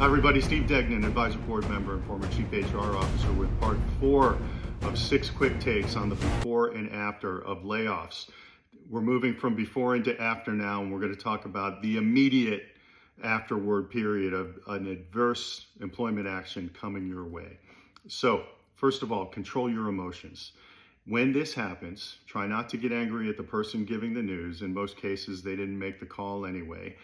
Hi everybody, Steve Degnan, Advisor Board Member and former Chief HR Officer with part 4 of 6 quick takes on the before and after of layoffs. We're moving from before into after now, and we're going to talk about the immediate afterward period of an adverse employment action coming your way. So, first of all, control your emotions. When this happens, try not to get angry at the person giving the news. In most cases, they didn't make the call anyway.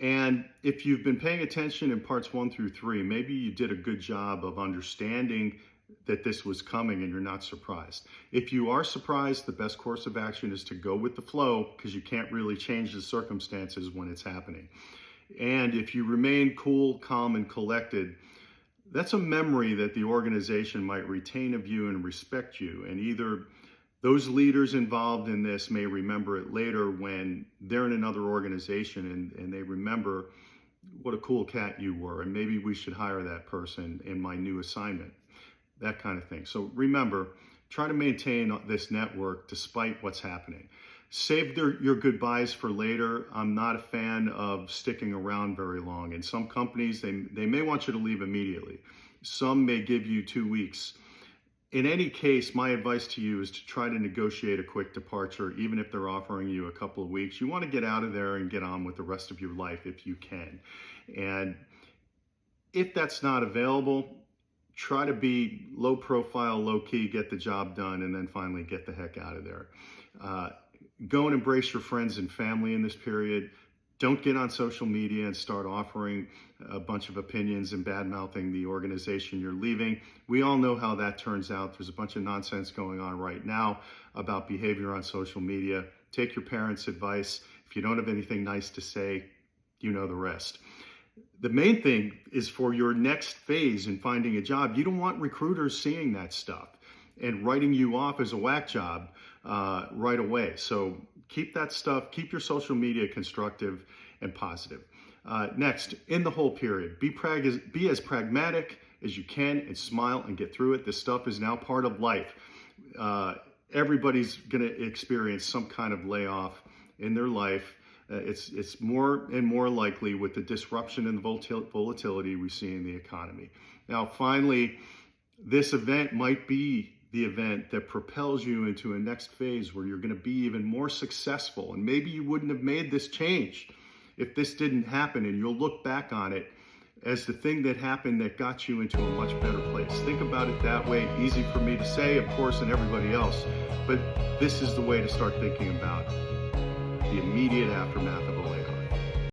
And if you've been paying attention in parts 1 through 3, maybe you did a good job of understanding that this was coming and you're not surprised. If you are surprised, the best course of action is to go with the flow, because you can't really change the circumstances when it's happening. And if you remain cool, calm, and collected, that's a memory that the organization might retain of you and respect you. And either those leaders involved in this may remember it later when they're in another organization and they remember what a cool cat you were, and maybe we should hire that person in my new assignment, that kind of thing. So remember, try to maintain this network despite what's happening. Save your goodbyes for later. I'm not a fan of sticking around very long. In some companies, they may want you to leave immediately. Some may give you 2 weeks. In any case, my advice to you is to try to negotiate a quick departure, even if they're offering you a couple of weeks. You want to get out of there and get on with the rest of your life if you can. And if that's not available, try to be low profile, low key, get the job done, and then finally get the heck out of there. Go and embrace your friends and family in this period. Don't get on social media and start offering a bunch of opinions and bad-mouthing the organization you're leaving. We all know how that turns out. There's a bunch of nonsense going on right now about behavior on social media. Take your parents' advice. If you don't have anything nice to say, you know the rest. The main thing is for your next phase in finding a job, you don't want recruiters seeing that stuff and writing you off as a whack job right away. So keep that stuff, keep your social media constructive and positive. Next, in the whole period, be as pragmatic as you can and smile and get through it. This stuff is now part of life. Everybody's going to experience some kind of layoff in their life. It's more and more likely with the disruption and the volatility we see in the economy. Now, finally, this event might be the event that propels you into a next phase where you're going to be even more successful. And maybe you wouldn't have made this change if this didn't happen, and you'll look back on it as the thing that happened that got you into a much better place. Think about it that way. Easy for me to say, of course, and everybody else, but this is the way to start thinking about the immediate aftermath of a layoff.